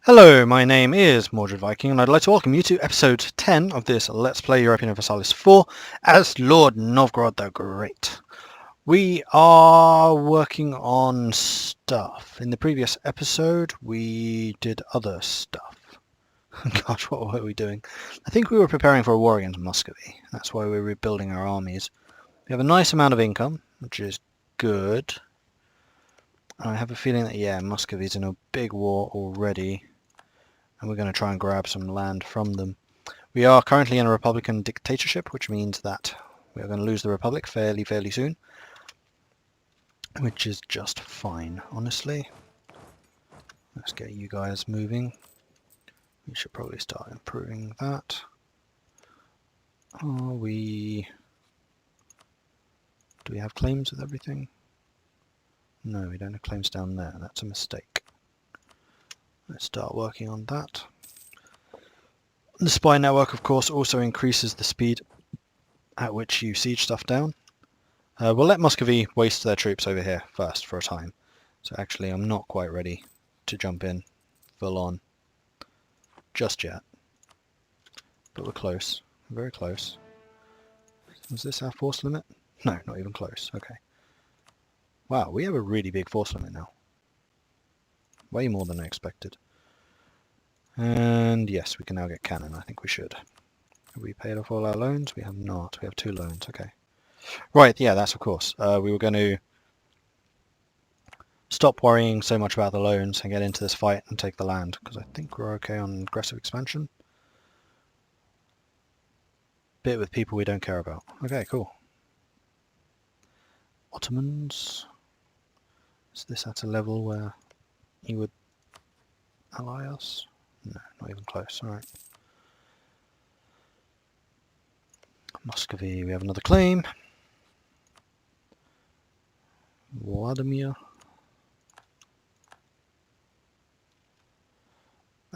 Hello, my name is Mordred Viking, and I'd like to welcome you to episode 10 of this Let's Play Europa Universalis 4 as Lord Novgorod the Great. We are working on stuff. In the previous episode, we did other stuff. Gosh, what were we doing? I think we were preparing for a war against Muscovy. That's why we're rebuilding our armies. We have a nice amount of income, which is good. I have a feeling that, yeah, Muscovy's in a big war already, and we're going to try and grab some land from them. We are currently in a Republican dictatorship, which means that we are going to lose the Republic fairly soon, which is just fine, honestly. Let's get you guys moving. We should probably start improving that. Do we have claims with everything? No, we don't have claims down there. That's a mistake. Let's start working on that. The spy network, of course, also increases the speed at which you siege stuff down. We'll let Muscovy waste their troops over here first for a time. So actually, I'm not quite ready to jump in full on just yet. But we're close. We're very close. Was this our force limit? No, not even close. Okay. Wow, we have a really big force limit now. Way more than I expected. And yes, we can now get cannon. I think we should. Have we paid off all our loans? We have not. We have 2 loans. Okay. Right, yeah, that's of course. We were going to stop worrying so much about the loans and get into this fight and take the land, because I think we're okay on aggressive expansion. Bit with people we don't care about. Okay, cool. Ottomans. Is this at a level where he would ally us? No, not even close. Alright. Muscovy, we have another claim. Vladimir.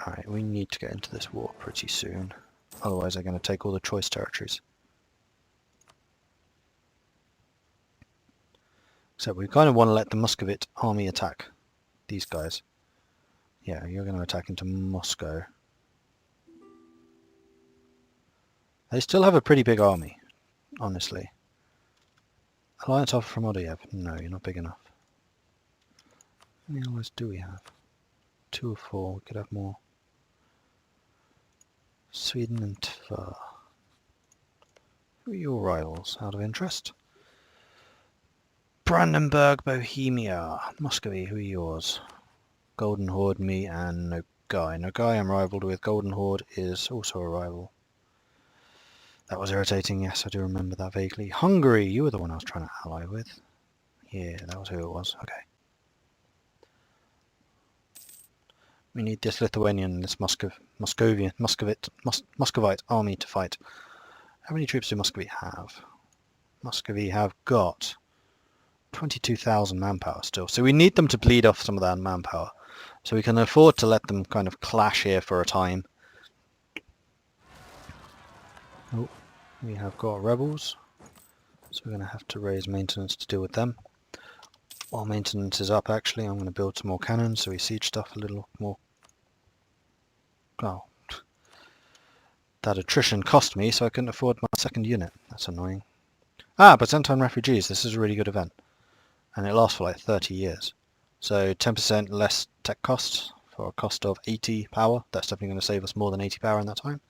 Alright, we need to get into this war pretty soon. Otherwise they're going to take all the choice territories. So we kind of want to let the Muscovite army attack these guys. Yeah, you're going to attack into Moscow. They still have a pretty big army, honestly. Alliance offer from Odoyev. No, you're not big enough. How many allies do we have? 2 or 4. We could have more. Sweden and Tver. Who are your rivals, out of interest? Brandenburg, Bohemia. Muscovy, who are yours? Golden Horde, me, and Nogai. Nogai I'm rivaled with. Golden Horde is also a rival. That was irritating, yes, I do remember that vaguely. Hungary, you were the one I was trying to ally with. Yeah, that was who it was. Okay. We need this Lithuanian, this Muscovite army to fight. How many troops do Muscovy have? Muscovy have got 22,000 manpower still. So we need them to bleed off some of that manpower. So we can afford to let them kind of clash here for a time. Oh, we have got rebels. So we're going to have to raise maintenance to deal with them. While maintenance is up, actually, I'm going to build some more cannons so we siege stuff a little more. Oh, that attrition cost me, so I couldn't afford my second unit. That's annoying. Ah, Byzantine refugees. This is a really good event. And it lasts for like 30 years. So 10% less tech costs for a cost of 80 power. That's definitely going to save us more than 80 power in that time.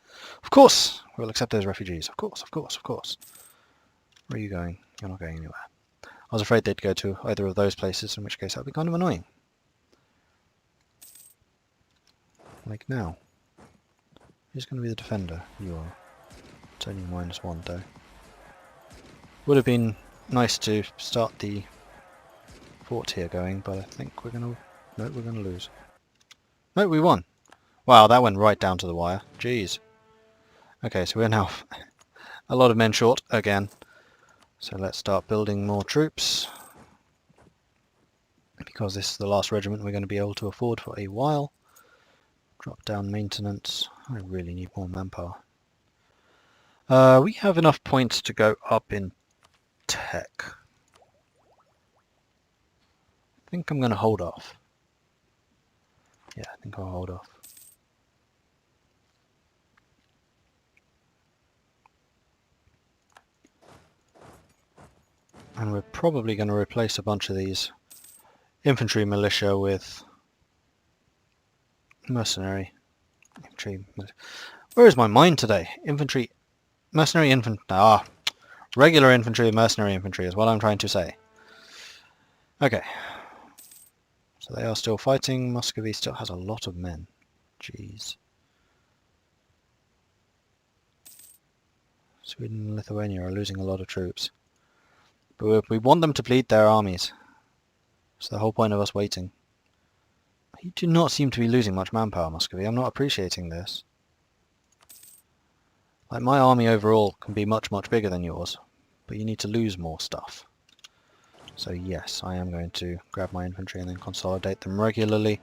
Of course, we'll accept those refugees. Of course. Where are you going? You're not going anywhere. I was afraid they'd go to either of those places, in which case that would be kind of annoying. Like now. Who's going to be the defender? You are. It's only -1 though. Would have been nice to start the fort here going, but I think we're going to... No, we're going to lose. No, we won! Wow, that went right down to the wire. Jeez. Okay, so we're now a lot of men short again. So let's start building more troops. Because this is the last regiment we're going to be able to afford for a while. Drop down maintenance. I really need more manpower. We have enough points to go up in tech. I think I'm going to hold off. Yeah, I think I'll hold off. And we're probably going to replace a bunch of these infantry militia with mercenary infantry. Where is my mind today? Infantry, mercenary infantry. Regular infantry and mercenary infantry is what I'm trying to say. Okay. So they are still fighting. Muscovy still has a lot of men. Jeez. Sweden and Lithuania are losing a lot of troops. But we want them to bleed their armies. It's the whole point of us waiting. You do not seem to be losing much manpower, Muscovy. I'm not appreciating this. Like, my army overall can be much, much bigger than yours, but you need to lose more stuff. So yes, I am going to grab my infantry and then consolidate them regularly.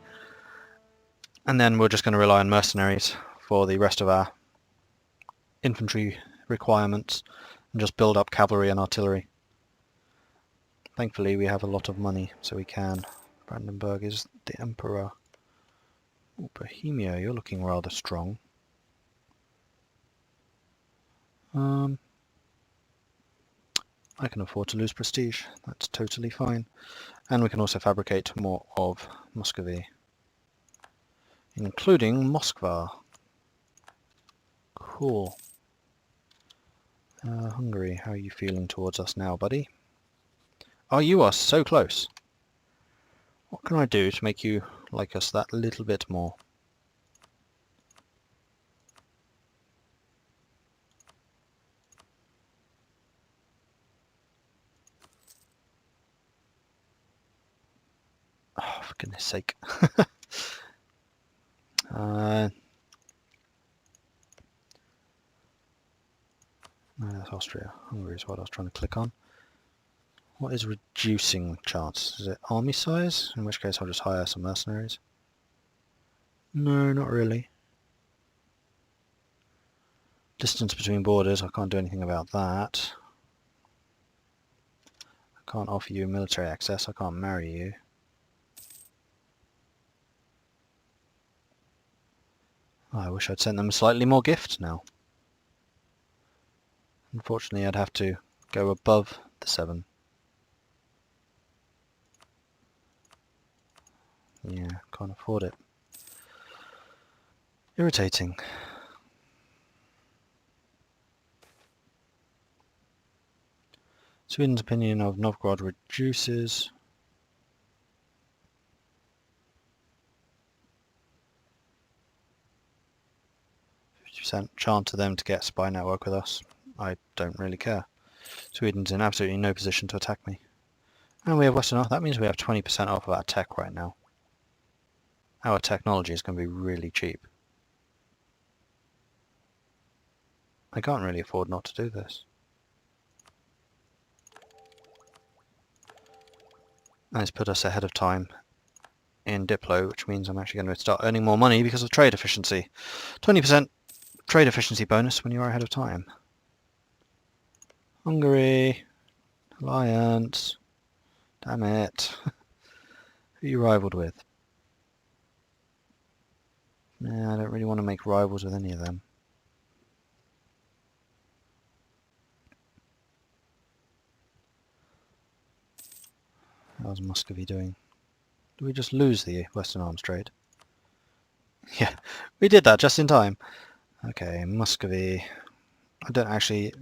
And then we're just going to rely on mercenaries for the rest of our infantry requirements and just build up cavalry and artillery. Thankfully we have a lot of money, so we can. Brandenburg is the emperor. Ooh, Bohemia, you're looking rather strong. I can afford to lose prestige. That's totally fine. And we can also fabricate more of Muscovy, including Moskva. Cool. Hungary, how are you feeling towards us now, buddy? Oh, you are so close. What can I do to make you like us that little bit more? Oh, for goodness sake. No, that's Austria. Hungary is what I was trying to click on. What is reducing chance? Is it army size? In which case I'll just hire some mercenaries. No, not really. Distance between borders, I can't do anything about that. I can't offer you military access, I can't marry you. I wish I'd sent them slightly more gift now. Unfortunately, I'd have to go above the 7. Yeah, can't afford it. Irritating. Sweden's opinion of Novgorod reduces. 50% chance of them to get spy network with us. I don't really care. Sweden's in absolutely no position to attack me. And we have Western off. That means we have 20% off of our tech right now. Our technology is going to be really cheap. I can't really afford not to do this. And it's put us ahead of time in Diplo, which means I'm actually going to start earning more money because of trade efficiency. 20% trade efficiency bonus when you are ahead of time. Hungary, alliance, damn it. Who are you rivaled with? Nah, I don't really want to make rivals with any of them. How's Muscovy doing? Did we just lose the Western Arms trade? Yeah, we did that just in time. Okay, Muscovy. I don't actually...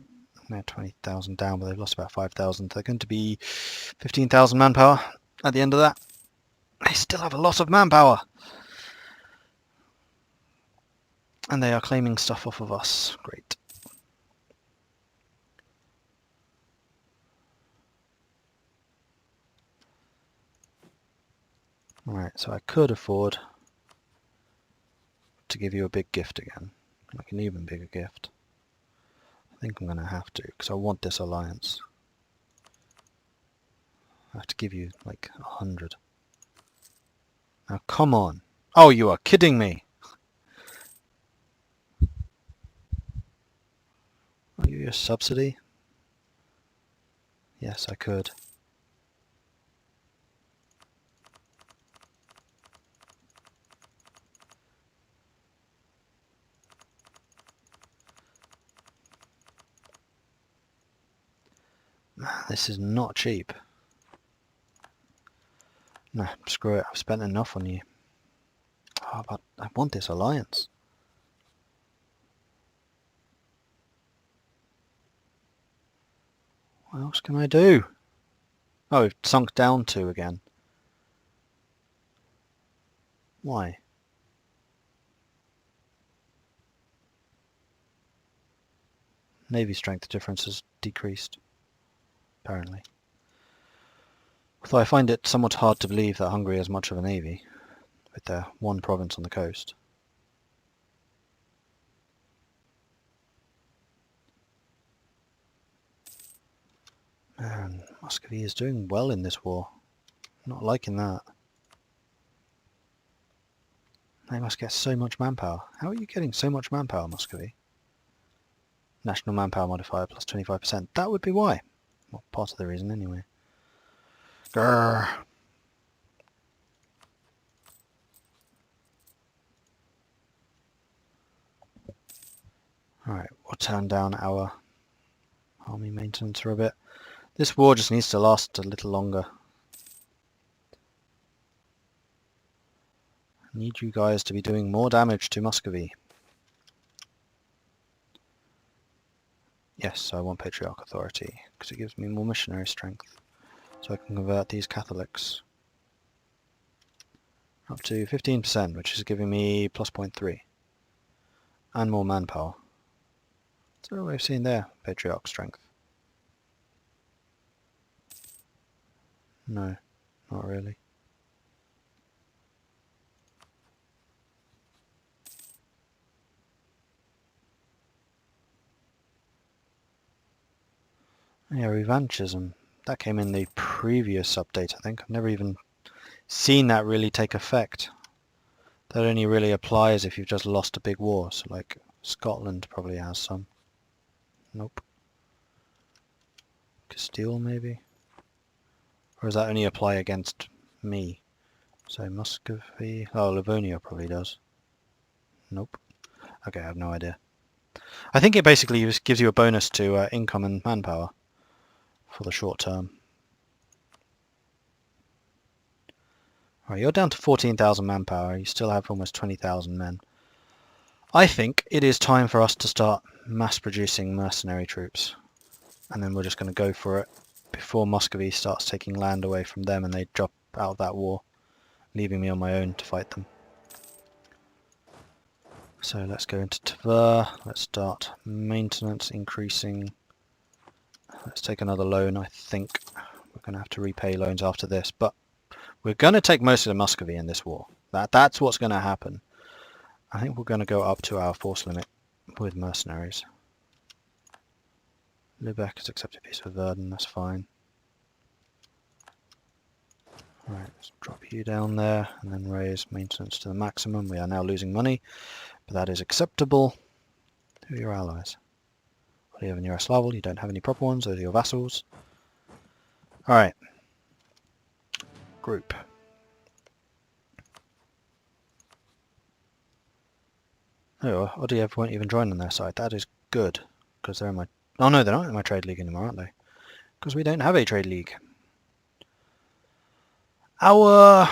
They're 20,000 down, but they've lost about 5,000. They're going to be 15,000 manpower at the end of that. They still have a lot of manpower! And they are claiming stuff off of us. Great. Alright, so I could afford to give you a big gift again. Like an even bigger gift. I think I'm going to have to, because I want this alliance. I have to give you like 100. Now come on. Oh, you are kidding me! Are you a subsidy? Yes, I could. This is not cheap. Nah, screw it. I've spent enough on you. Oh, but I want this alliance. What else can I do? Oh, we've sunk down 2 again. Why? Navy strength difference has decreased, apparently. Although I find it somewhat hard to believe that Hungary has much of a navy, with their one province on the coast. Man, Muscovy is doing well in this war. Not liking that. They must get so much manpower. How are you getting so much manpower, Muscovy? National manpower modifier plus 25%. That would be why. Well, part of the reason anyway. Grrr. Alright, we'll turn down our army maintenance for a bit. This war just needs to last a little longer. I need you guys to be doing more damage to Muscovy. Yes, I want Patriarch Authority, because it gives me more missionary strength. So I can convert these Catholics up to 15%, which is giving me plus 0.3. And more manpower. So we've seen there, Patriarch strength. No, not really. Yeah, revanchism. That came in the previous update, I think. I've never even seen that really take effect. That only really applies if you've just lost a big war. So like Scotland probably has some. Nope. Castile maybe? Or does that only apply against me? So Muscovy... Oh, Livonia probably does. Nope. Okay, I have no idea. I think it basically just gives you a bonus to income and manpower for the short term. Alright, you're down to 14,000 manpower. You still have almost 20,000 men. I think it is time for us to start mass producing mercenary troops. And then we're just going to go for it before Muscovy starts taking land away from them and they drop out of that war, leaving me on my own to fight them. So let's go into Tver. Let's start maintenance increasing. Let's take another loan. I think we're going to have to repay loans after this, but we're going to take most of the Muscovy in this war. That's what's going to happen. I think we're going to go up to our force limit with mercenaries. Lübeck has accepted peace with Verden, that's fine. Right, let's drop you down there and then raise maintenance to the maximum. We are now losing money, but that is acceptable. Who are your allies? What do you have in Yaroslavl? You don't have any proper ones, those are your vassals. Alright. Group. Oh, Odiev won't even join on their side. That is good, because they're in my... Oh no, they're not in my trade league anymore, aren't they? Because we don't have a trade league. Our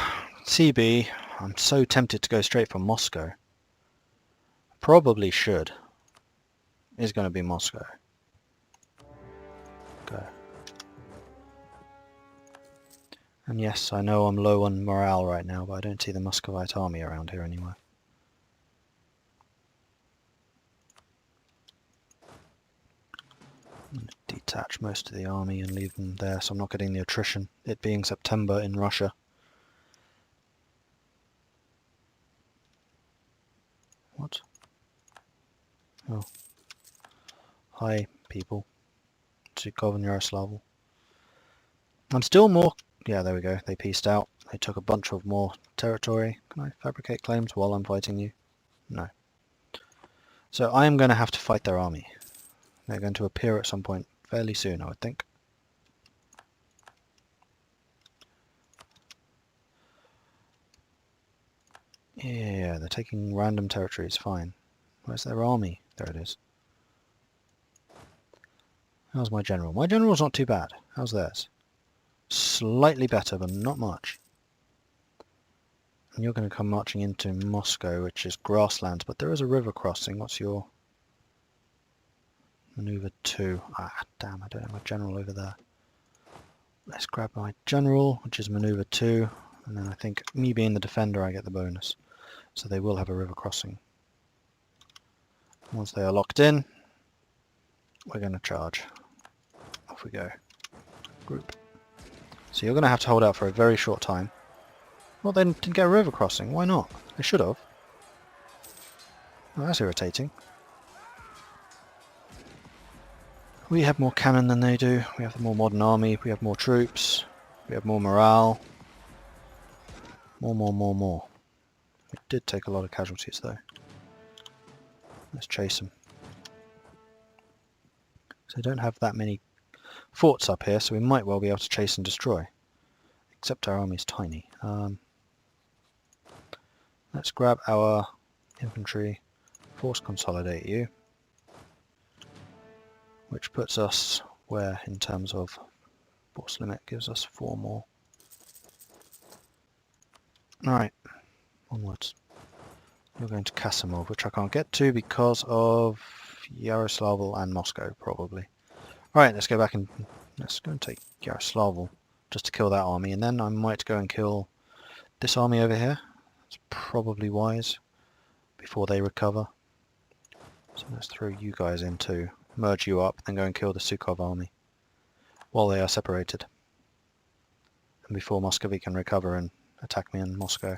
CB, I'm so tempted to go straight for Moscow. Probably should. Is going to be Moscow. Go. And yes, I know I'm low on morale right now, but I don't see the Muscovite army around here anymore. I'm going to detach most of the army and leave them there, so I'm not getting the attrition, it being September in Russia. What? Oh. Hi, people. Zhukov and Yaroslavl. I'm still more... Yeah, there we go. They peaced out. They took a bunch of more territory. Can I fabricate claims while I'm fighting you? No. So I am going to have to fight their army. They're going to appear at some point fairly soon, I would think. Yeah, they're taking random territories, fine. Where's their army? There it is. How's my general? My general's not too bad. How's theirs? Slightly better, but not much. And you're going to come marching into Moscow, which is grasslands, but there is a river crossing. What's your maneuver 2? Ah, damn, I don't have my general over there. Let's grab my general, which is maneuver 2, and then I think me being the defender, I get the bonus. So they will have a river crossing. Once they are locked in, we're going to charge. Off we go. Group. So you're going to have to hold out for a very short time. Well, they didn't get a river crossing. Why not? They should have. Well, that's irritating. We have more cannon than they do. We have a more modern army. We have more troops. We have more morale. More. We did take a lot of casualties, though. Let's chase them. So they don't have that many forts up here, so we might well be able to chase and destroy. Except our army's tiny. Let's grab our infantry, force consolidate you, which puts us where in terms of force limit, gives us 4 more. Alright, onwards. You're going to Kasimov, which I can't get to because of Yaroslavl and Moscow, probably. Alright, let's go back and let's go and take Yaroslavl just to kill that army, and then I might go and kill this army over here. It's probably wise before they recover. So let's throw you guys in too. Merge you up, then go and kill the Sukhov army while they are separated. And before Muscovy can recover and attack me in Moscow.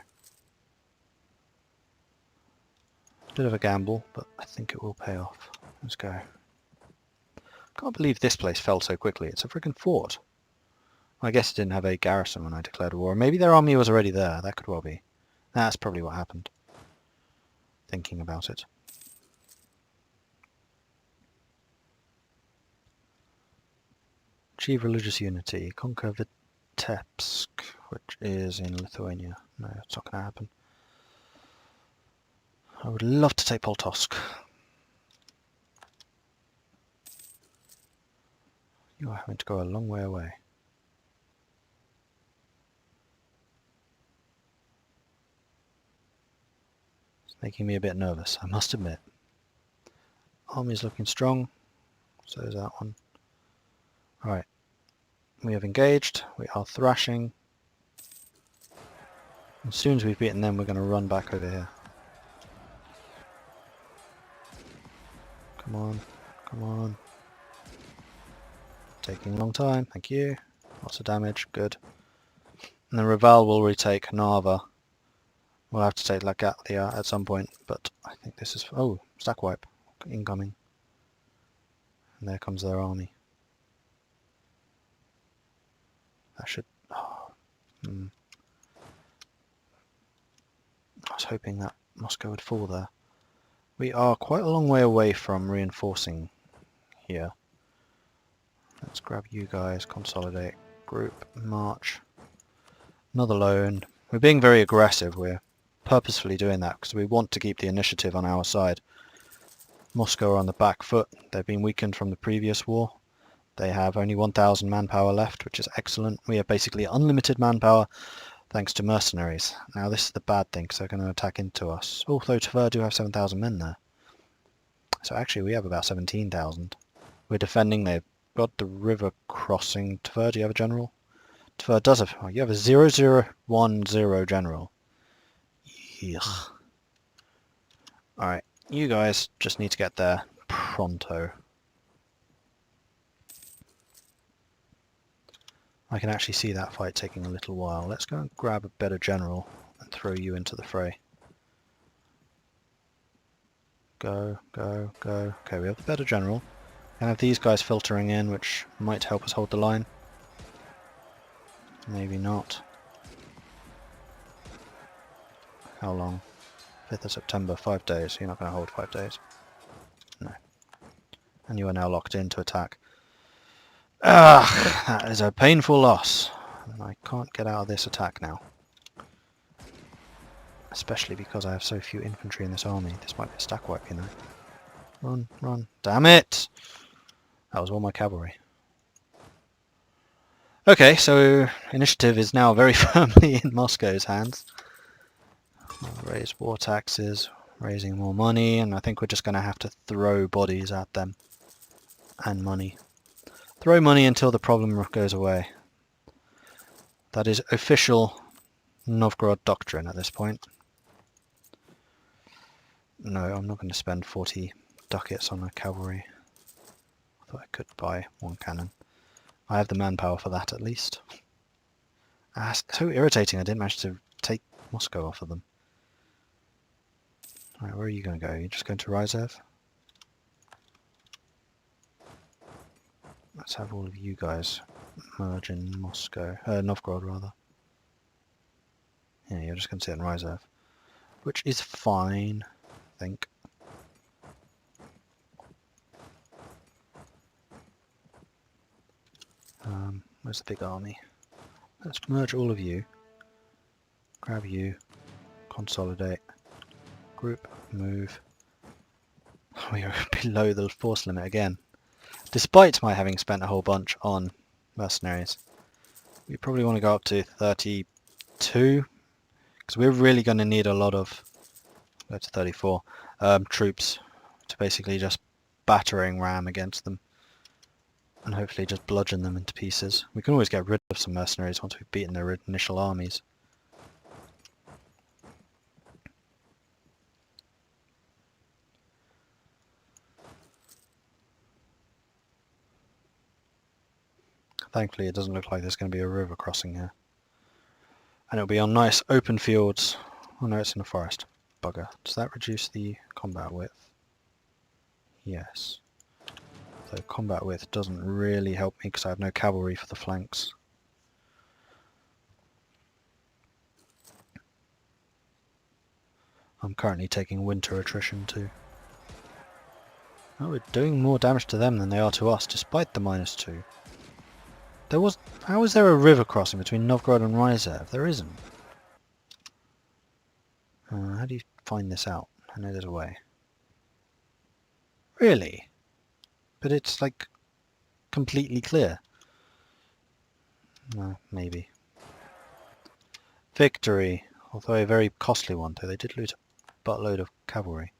Bit of a gamble, but I think it will pay off. Let's go. Can't believe this place fell so quickly. It's a freaking fort. I guess it didn't have a garrison when I declared war. Maybe their army was already there. That could well be. That's probably what happened. Thinking about it. Achieve religious unity. Conquer Vitebsk, which is in Lithuania. No, it's not going to happen. I would love to take Poltosk. You are having to go a long way away. It's making me a bit nervous, I must admit. Army's looking strong, so is that one. Alright, we have engaged, we are thrashing. As soon as we've beaten them, we're going to run back over here. Come on, come on. Taking a long time, thank you. Lots of damage, good. And then Raval will retake Narva. We'll have to take Lagatia at some point, but I think this is... Oh, stack wipe. Incoming. And there comes their army. That should... Oh, I was hoping that Moscow would fall there. We are quite a long way away from reinforcing here. Let's grab you guys, consolidate, group, march. Another loan. We're being very aggressive. We're purposefully doing that because we want to keep the initiative on our side. Moscow are on the back foot. They've been weakened from the previous war. They have only 1,000 manpower left, which is excellent. We have basically unlimited manpower thanks to mercenaries. Now this is the bad thing because they're going to attack into us. Although Tver do have 7,000 men there. So actually we have about 17,000. We're defending. They've got the river crossing. Tver, do you have a general? Tver does have... Oh, you have a 0010 general. Yuck. Alright, you guys just need to get there pronto. I can actually see that fight taking a little while. Let's go and grab a better general and throw you into the fray. Go, go, go. Okay, we have the better general. And have these guys filtering in, which might help us hold the line. Maybe not. How long? 5th of September, 5 days. You're not going to hold 5 days. No. And you are now locked in to attack. Ah, that is a painful loss. And I can't get out of this attack now. Especially because I have so few infantry in this army. This might be a stack wipe, you know. Run, run. Damn it! That was all my cavalry. Okay, so initiative is now very firmly in Moscow's hands. I'll raise war taxes, raising more money, and I think we're just going to have to throw bodies at them. And money. Throw money until the problem goes away. That is official Novgorod doctrine at this point. No, I'm not going to spend 40 ducats on a cavalry. I thought I could buy one cannon. I have the manpower for that at least. Ah, it's so irritating I didn't manage to take Moscow off of them. Alright, where are you going to go? You're just going to Ryazov? Let's have all of you guys merge in Moscow. Novgorod, rather. Yeah, you're just going to sit in Ryazov. Which is fine, I think. Where's the big army? Let's merge all of you. Grab you. Consolidate. Group. Move. We are below the force limit again. Despite my having spent a whole bunch on mercenaries. We probably want to go up to 32. Because we're really going to need a lot of... Go to 34. Troops. To basically just battering ram against them. And hopefully just bludgeon them into pieces. We can always get rid of some mercenaries once we've beaten their initial armies. Thankfully it doesn't look like there's going to be a river crossing here. And it'll be on nice open fields. Oh no, it's in a forest. Bugger. Does that reduce the combat width? Yes. So combat width doesn't really help me because I have no cavalry for the flanks. I'm currently taking winter attrition too. Oh, we're doing more damage to them than they are to us, despite the -2. How is there a river crossing between Novgorod and Ryazov? There isn't. How do you find this out? I know there's a way. Really? But it's like completely clear. No, maybe. Victory, although a very costly one, though they did lose a buttload of cavalry.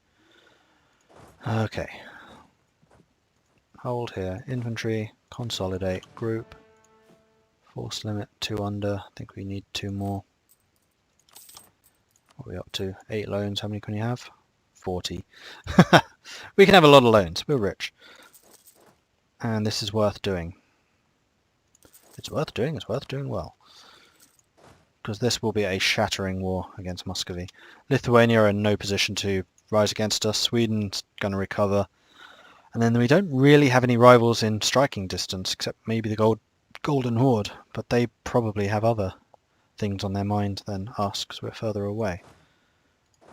Okay. Hold here. Infantry, consolidate, group. Force limit 2 under. I think we need 2 more. What are we up to? 8 loans. How many can you have? 40. We can have a lot of loans. We're rich. And this is worth doing. It's worth doing. It's worth doing well. Because this will be a shattering war against Muscovy. Lithuania are in no position to rise against us. Sweden's going to recover. And then we don't really have any rivals in striking distance, except maybe the Golden Horde. But they probably have other things on their mind than us, because we're further away.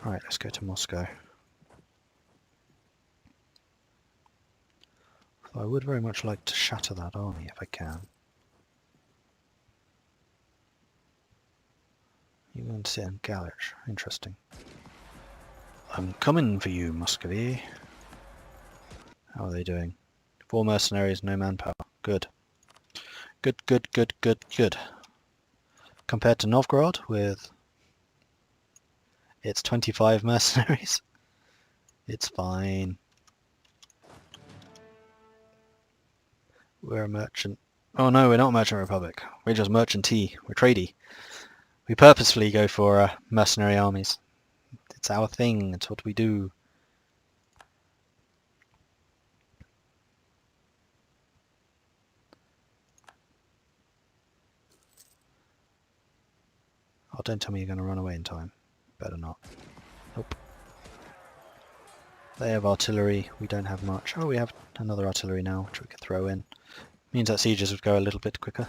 Right, let's go to Moscow. I would very much like to shatter that army if I can. You go and sit in Galich. Interesting. I'm coming for you, Muscovy. How are they doing? 4 mercenaries, no manpower. Good. Good, good, good, good, good. Compared to Novgorod with its 25 mercenaries. It's fine. We're a merchant. Oh no, we're not a merchant republic. We're just merchant-y. We're tradey. We purposefully go for mercenary armies. It's our thing. It's what we do. Oh, don't tell me you're going to run away in time. Better not. Nope. They have artillery. We don't have much. Oh, we have another artillery now, which we could throw in. Means that sieges would go a little bit quicker.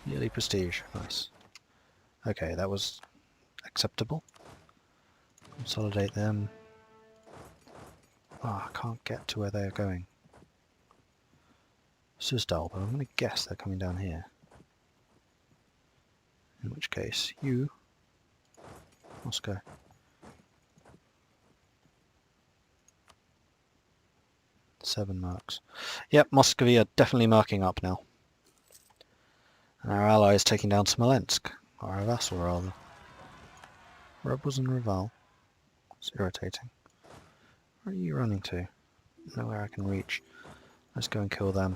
Yearly prestige. Nice. Okay, that was acceptable. Consolidate them. Ah, I can't get to where they're going. Suzdal, but I'm going to guess they're coming down here. In which case, you... Moscow. 7 mercs. Yep, Muscovy are definitely merking up now. And our ally is taking down Smolensk. Or our vassal, rather. Rebels and Reval. It's irritating. Where are you running to? Nowhere I can reach. Let's go and kill them.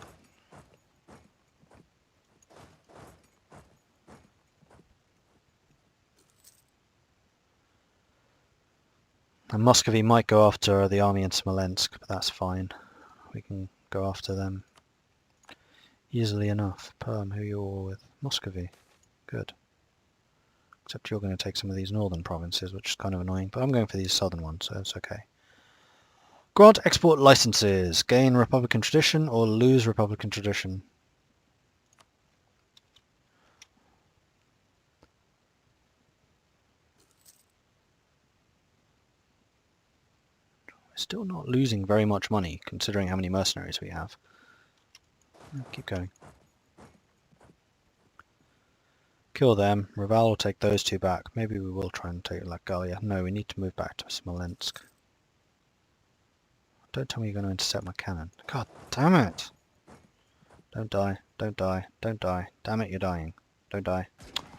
And Muscovy might go after the army in Smolensk, but that's fine. We can go after them easily enough. Perm, who you're with? Muscovy. Good. Except you're going to take some of these northern provinces, which is kind of annoying, but I'm going for these southern ones, so it's okay. Grant export licenses. Gain Republican tradition or lose Republican tradition. We're still not losing very much money, considering how many mercenaries we have. Keep going. Kill them. Reval will take those two back. Maybe we will try and take Lagalia. No, we need to move back to Smolensk. Don't tell me you're going to intercept my cannon. God damn it! Don't die. Don't die. Don't die. Damn it, you're dying. Don't die.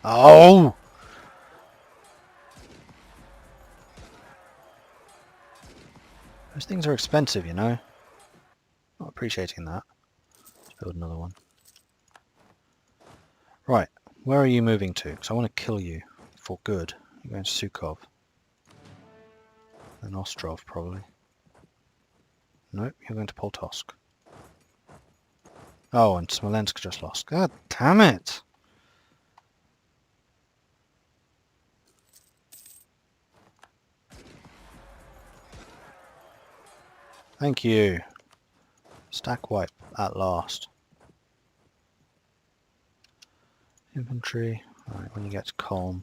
Oh! Those things are expensive, you know. Not appreciating that. Let's build another one. Right. Where are you moving to? Because I want to kill you. For good. You're going to Sukhov. Then Ostrov, probably. Nope, you're going to Poltosk. Oh, and Smolensk just lost. God damn it! Thank you. Stack wipe at last. Infantry. Alright, when you get to Colm.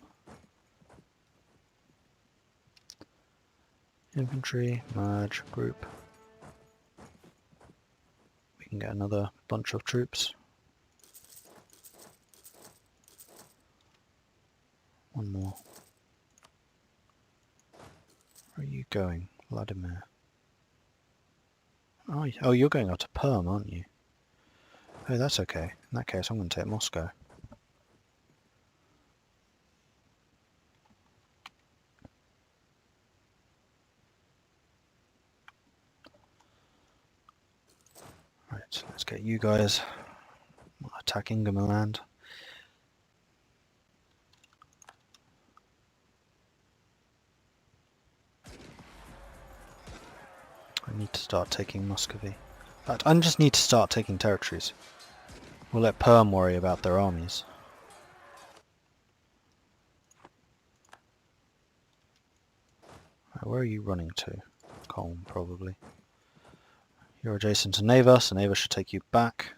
Infantry, merge, group. We can get another bunch of troops. One more. Where are you going? Vladimir. Oh, you're going out to Perm, aren't you? Oh, that's okay. In that case, I'm going to take Moscow. Right, let's get you guys attacking Ingermanland. I need to start taking Muscovy. In fact, I just need to start taking territories. We'll let Perm worry about their armies. Right, where are you running to? Colm, probably. You're adjacent to Neva, so Neva should take you back.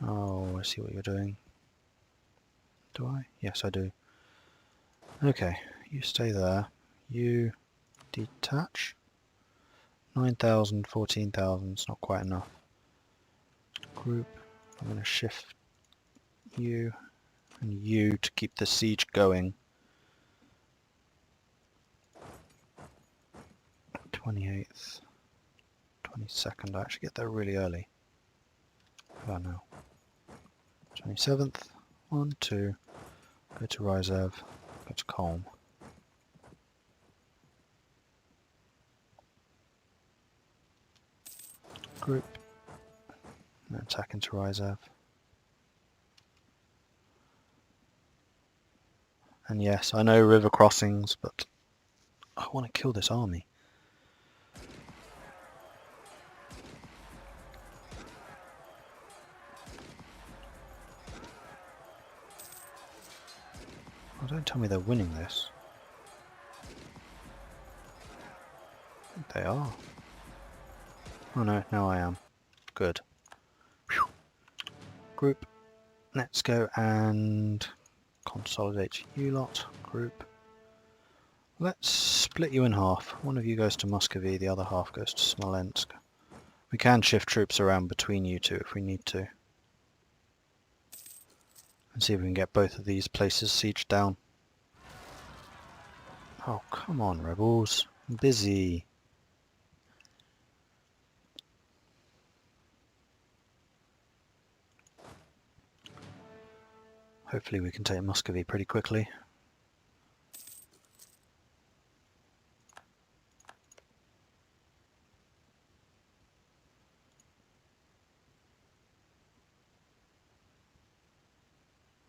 Oh, I see what you're doing. Do I? Yes, I do. Okay, you stay there. You detach. 9,000, 14,000, it's not quite enough. Group, I'm going to shift you and you to keep the siege going. 28th, 22nd, I actually get there really early. Oh no. 27th, 1, 2, go to Ryzev, go to Colm. Group, and attack into Ryzev. And yes, I know river crossings, but I want to kill this army. Oh, don't tell me they're winning this. I think they are. Oh no, now I am. Good. Whew. Group. Let's go and consolidate you lot. Group. Let's split you in half. One of you goes to Muscovy, the other half goes to Smolensk. We can shift troops around between you two if we need to. And see if we can get both of these places sieged down. Oh, come on, rebels. I'm busy. Hopefully we can take Muscovy pretty quickly.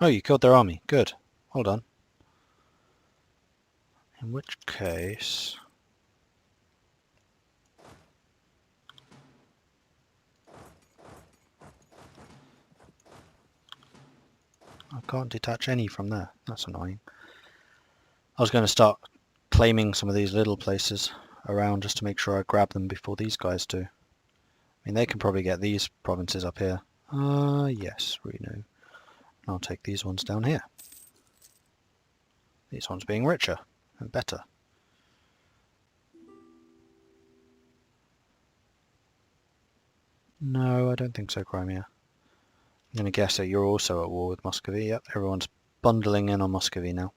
Oh, you killed their army. Good. Hold on. In which case... I can't detach any from there. That's annoying. I was going to start claiming some of these little places around just to make sure I grab them before these guys do. I mean, they can probably get these provinces up here. Yes, Reno. I'll take these ones down here. These ones being richer and better. No, I don't think so, Crimea. I'm going to guess that you're also at war with Muscovy. Yep, everyone's bundling in on Muscovy now.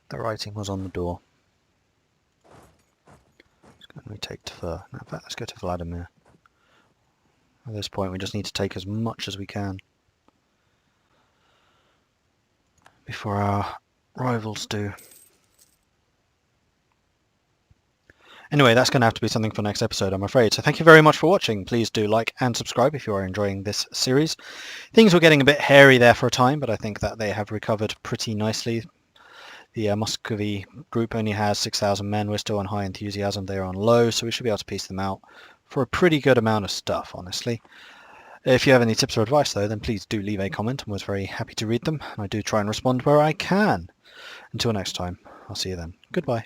The writing was on the door. We take Tver. In fact, let's go to Vladimir. At this point, we just need to take as much as we can before our rivals do. Anyway, that's going to have to be something for next episode, I'm afraid. So thank you very much for watching. Please do like and subscribe if you are enjoying this series. Things were getting a bit hairy there for a time, but I think that they have recovered pretty nicely. The Muscovy group only has 6,000 men. We're still on high enthusiasm. They're on low, so we should be able to piece them out for a pretty good amount of stuff, honestly. If you have any tips or advice, though, then please do leave a comment. I was very happy to read them, and I do try and respond where I can. Until next time, I'll see you then. Goodbye.